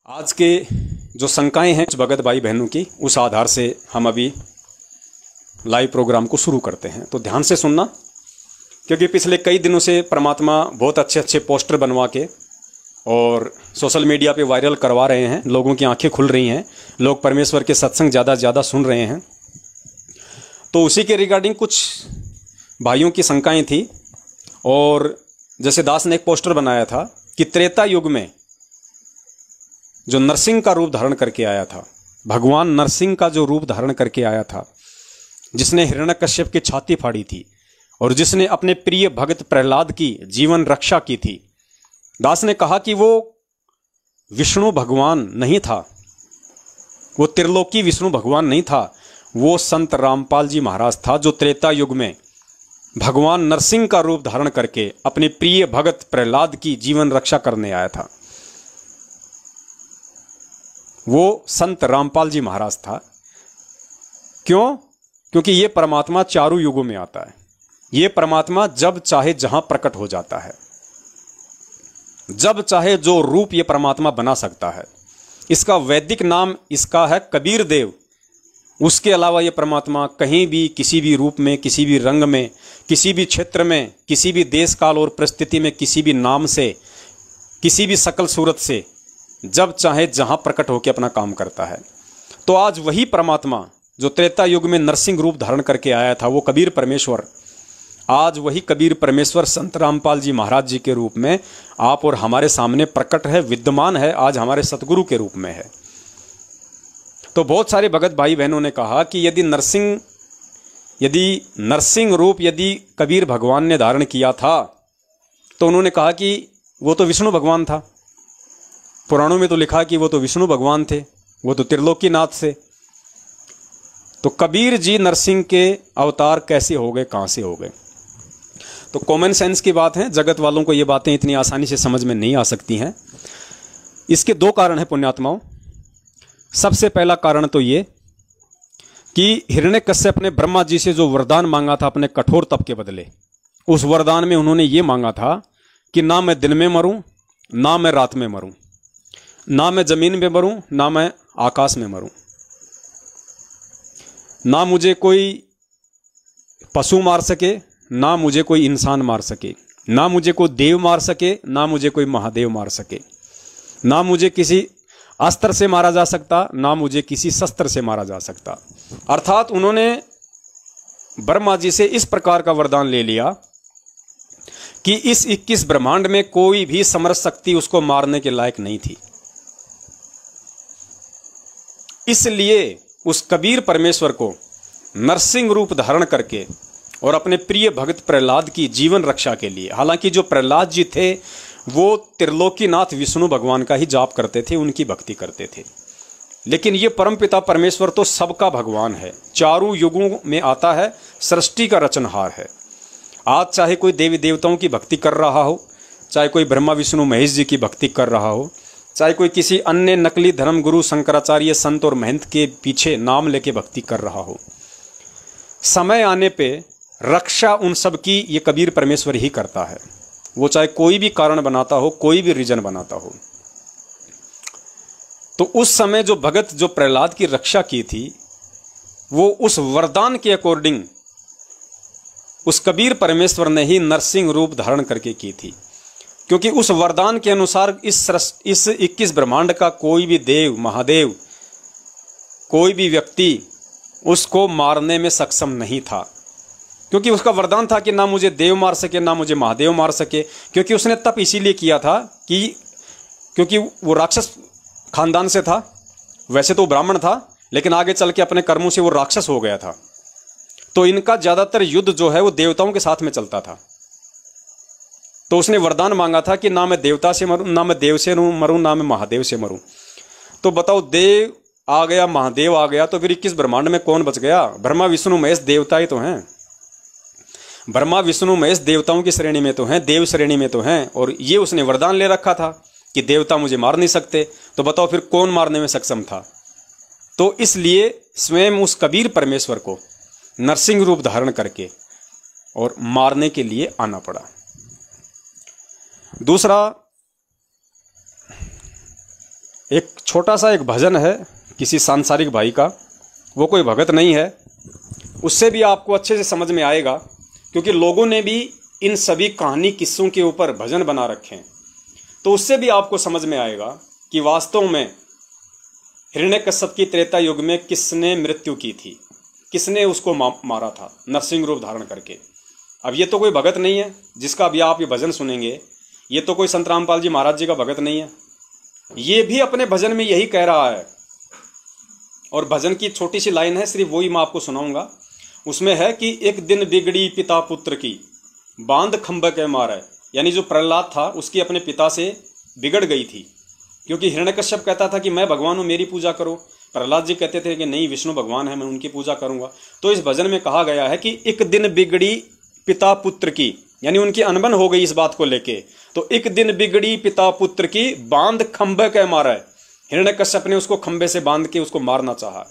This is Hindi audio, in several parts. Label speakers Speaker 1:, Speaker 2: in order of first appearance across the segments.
Speaker 1: आज के जो शंकाएं हैं भगत भाई बहनों की, उस आधार से हम अभी लाइव प्रोग्राम को शुरू करते हैं। तो ध्यान से सुनना, क्योंकि पिछले कई दिनों से परमात्मा बहुत अच्छे अच्छे पोस्टर बनवा के और सोशल मीडिया पे वायरल करवा रहे हैं। लोगों की आंखें खुल रही हैं, लोग परमेश्वर के सत्संग ज़्यादा से ज़्यादा सुन रहे हैं। तो उसी के रिगार्डिंग कुछ भाइयों की शंकाएं थी। और जैसे दास ने एक पोस्टर बनाया था कि त्रेता युग में जो नरसिंह का रूप धारण करके आया था, भगवान नरसिंह का जो रूप धारण करके आया था, जिसने हिरण्यकश्यप की छाती फाड़ी थी और जिसने अपने प्रिय भक्त प्रहलाद की जीवन रक्षा की थी, दास ने कहा कि वो विष्णु भगवान नहीं था, वो त्रिलोकी विष्णु भगवान नहीं था, वो संत रामपाल जी महाराज था, जो त्रेता युग में भगवान नरसिंह का रूप धारण करके अपने प्रिय भक्त प्रहलाद की जीवन रक्षा करने आया था। वो संत रामपाल जी महाराज था। क्यों? क्योंकि ये परमात्मा चारों युगों में आता है। ये परमात्मा जब चाहे जहां प्रकट हो जाता है, जब चाहे जो रूप ये परमात्मा बना सकता है। इसका वैदिक नाम इसका है कबीर देव। उसके अलावा ये परमात्मा कहीं भी, किसी भी रूप में, किसी भी रंग में, किसी भी क्षेत्र में, किसी भी देश काल और परिस्थिति में, किसी भी नाम से, किसी भी शकल सूरत से जब चाहे जहां प्रकट होकर अपना काम करता है। तो आज वही परमात्मा जो त्रेता युग में नरसिंह रूप धारण करके आया था, वो कबीर परमेश्वर, आज वही कबीर परमेश्वर संत रामपाल जी महाराज जी के रूप में आप और हमारे सामने प्रकट है, विद्यमान है, आज हमारे सतगुरु के रूप में है। तो बहुत सारे भगत भाई बहनों ने कहा कि यदि नरसिंह रूप यदि कबीर भगवान ने धारण किया था, तो उन्होंने कहा कि वो तो विष्णु भगवान था। पुराणों में तो लिखा कि वो तो विष्णु भगवान थे, वो तो त्रिलोकीनाथ से। तो कबीर जी नरसिंह के अवतार कैसे हो गए, कहां से हो गए? तो कॉमन सेंस की बात है, जगत वालों को ये बातें इतनी आसानी से समझ में नहीं आ सकती हैं। इसके दो कारण हैं पुण्यात्माओं। सबसे पहला कारण तो ये कि हिरण्यकश्यप ने ब्रह्मा जी से जो वरदान मांगा था अपने कठोर तप के बदले, उस वरदान में उन्होंने ये मांगा था कि ना मैं दिन में मरूं, ना मैं रात में मरूं, ना मैं जमीन में मरूं, ना मैं आकाश में मरूं, ना मुझे कोई पशु मार सके, ना मुझे कोई इंसान मार सके, ना मुझे कोई देव मार सके, ना मुझे कोई महादेव मार सके, ना मुझे किसी अस्त्र से मारा जा सकता, ना मुझे किसी शस्त्र से मारा जा सकता। अर्थात उन्होंने ब्रह्मा जी से इस प्रकार का वरदान ले लिया कि इस 21 ब्रह्मांड में कोई भी समर्थ शक्ति उसको मारने के लायक नहीं थी। इसलिए उस कबीर परमेश्वर को नरसिंह रूप धारण करके और अपने प्रिय भक्त प्रहलाद की जीवन रक्षा के लिए, हालांकि जो प्रहलाद जी थे वो त्रिलोकीनाथ विष्णु भगवान का ही जाप करते थे, उनकी भक्ति करते थे, लेकिन ये परमपिता परमेश्वर तो सबका भगवान है, चारों युगों में आता है, सृष्टि का रचनहार है। आज चाहे कोई देवी देवताओं की भक्ति कर रहा हो, चाहे कोई ब्रह्मा विष्णु महेश जी की भक्ति कर रहा हो, चाहे कोई किसी अन्य नकली धर्म गुरु शंकराचार्य संत और महंत के पीछे नाम लेके भक्ति कर रहा हो, समय आने पे रक्षा उन सब की ये कबीर परमेश्वर ही करता है। वो चाहे कोई भी कारण बनाता हो, कोई भी रीजन बनाता हो। तो उस समय जो भगत जो प्रहलाद की रक्षा की थी, वो उस वरदान के अकॉर्डिंग उस कबीर परमेश्वर ने ही नरसिंह रूप धारण करके की थी। क्योंकि उस वरदान के अनुसार इस 21 ब्रह्मांड का कोई भी देव, महादेव, कोई भी व्यक्ति उसको मारने में सक्षम नहीं था। क्योंकि उसका वरदान था कि ना मुझे देव मार सके, ना मुझे महादेव मार सके। क्योंकि उसने तप इसीलिए किया था कि क्योंकि वो राक्षस खानदान से था, वैसे तो ब्राह्मण था, लेकिन आगे चल के अपने कर्मों से वो राक्षस हो गया था। तो इनका ज्यादातर युद्ध जो है वो देवताओं के साथ में चलता था। तो उसने वरदान मांगा था कि ना मैं देवता से मरूं, ना मैं देव से मरूं, ना मैं महादेव से मरूं। तो बताओ, देव आ गया, महादेव आ गया, तो फिर 21 ब्रह्मांड में कौन बच गया? ब्रह्मा विष्णु महेश देवता ही तो हैं। ब्रह्मा विष्णु महेश देवताओं की श्रेणी में तो हैं, देव श्रेणी में तो हैं। और ये उसने वरदान ले रखा था कि देवता मुझे मार नहीं सकते। तो बताओ फिर कौन मारने में सक्षम था? तो इसलिए स्वयं उस कबीर परमेश्वर को नरसिंह रूप धारण करके और मारने के लिए आना पड़ा। दूसरा, एक छोटा सा एक भजन है किसी सांसारिक भाई का, वो कोई भगत नहीं है, उससे भी आपको अच्छे से समझ में आएगा, क्योंकि लोगों ने भी इन सभी कहानी किस्सों के ऊपर भजन बना रखे हैं। तो उससे भी आपको समझ में आएगा कि वास्तव में हिरण्यकश्यप की त्रेता युग में किसने मृत्यु की थी, किसने उसको मारा था नरसिंह रूप धारण करके। अब ये तो कोई भगत नहीं है जिसका अभी आप ये भजन सुनेंगे, ये तो कोई संत रामपाल जी महाराज जी का भगत नहीं है। ये भी अपने भजन में यही कह रहा है, और भजन की छोटी सी लाइन है, सिर्फ वही मैं आपको सुनाऊंगा। उसमें है कि एक दिन बिगड़ी पिता पुत्र की, बांध खंभ के मारे, यानी जो प्रहलाद था उसकी अपने पिता से बिगड़ गई थी, क्योंकि हिरण्यकश्यप कहता था कि मैं भगवान हूं, मेरी पूजा करो। प्रहलाद जी कहते थे कि नहीं, विष्णु भगवान है, मैं उनकी पूजा करूंगा। तो इस भजन में कहा गया है कि एक दिन बिगड़ी पिता पुत्र की, यानी उनकी अनबन हो गई इस बात को लेके। तो एक दिन बिगड़ी पिता पुत्र की, बांध खंभे के मारे, हिरण्यकश्यप ने उसको खंभे से बांध के उसको मारना चाहा।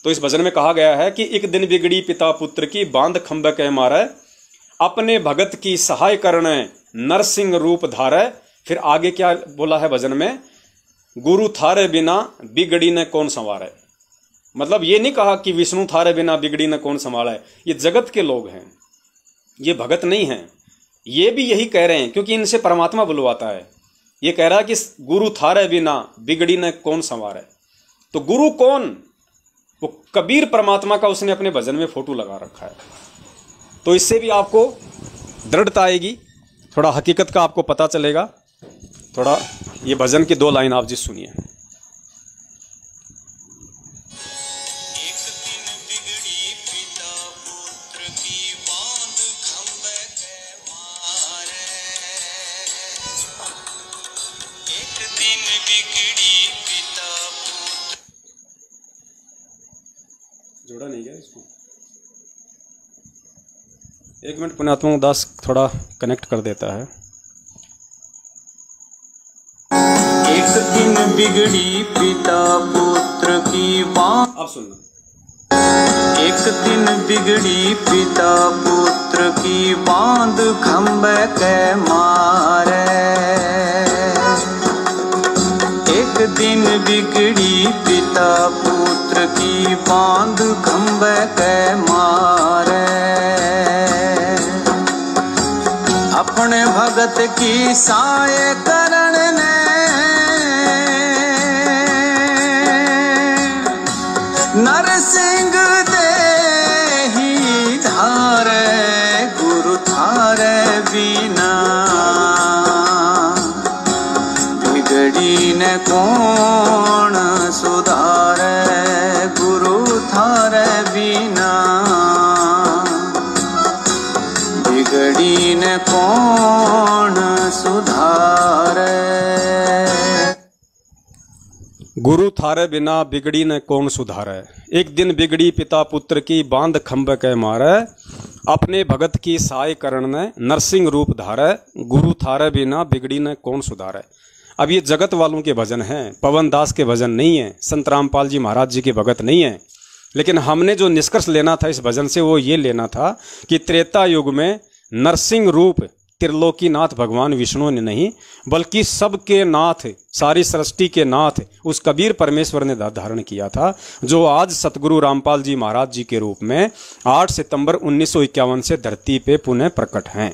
Speaker 1: तो इस भजन में कहा गया है कि एक दिन बिगड़ी पिता पुत्र की, बांध खंभे के मारे, अपने भगत की सहाय करने नरसिंह रूप धारे। फिर आगे क्या बोला है भजन में, गुरु थारे बिना बिगड़ी ने कौन संवारे। मतलब ये नहीं कहा कि विष्णु थारे बिना बिगड़ी ने कौन संभाला है, ये जगत के लोग हैं, ये भगत नहीं हैं। ये भी यही कह रहे हैं, क्योंकि इनसे परमात्मा बुलवाता है। ये कह रहा है कि गुरु थारे बिना बिगड़ी ने कौन संवारे। तो गुरु कौन, वो कबीर परमात्मा का उसने अपने भजन में फोटो लगा रखा है। तो इससे भी आपको दृढ़ता आएगी, थोड़ा हकीकत का आपको पता चलेगा। थोड़ा ये भजन की 2 लाइन आप जी सुनिए। जोड़ा नहीं गया इसको, 1 मिनट पुण्यात्मा दास थोड़ा कनेक्ट कर देता है।
Speaker 2: एक दिन बिगड़ी पिता पुत्र की बात,
Speaker 1: आप सुनना।
Speaker 2: एक दिन बिगड़ी पिता पुत्र की, बांध खंभे के मारे। एक दिन बिगड़ी पिता पुत्र की, बांध खंभे के मारे। अपने भगत की सहाय करण ने नरसिंह देहि धारे, गुरु थारे बिना बिगड़ी ने कौन सुधारे। गुरु थारे बिना बिगड़ी ने कौन सुधारे।
Speaker 1: गुरु थारे बिना बिगड़ी न कौन सुधारे। एक दिन बिगड़ी पिता पुत्र की, बांध खंभ के मारे। अपने भगत की सहाय करण ने नरसिंह रूप धारे। गुरु थारे बिना बिगड़ी न कौन सुधारे। अब ये जगत वालों के भजन हैं, पवन दास के भजन नहीं है, संत रामपाल जी महाराज जी के भगत नहीं है। लेकिन हमने जो निष्कर्ष लेना था इस भजन से वो ये लेना था कि त्रेता युग में नरसिंह रूप त्रिलोकीनाथ भगवान विष्णु ने नहीं, बल्कि सबके नाथ, सारी सृष्टि के नाथ उस कबीर परमेश्वर ने धारण किया था, जो आज सतगुरु रामपाल जी महाराज जी के रूप में 8 सितंबर 1951 से धरती पे पुनः प्रकट हैं।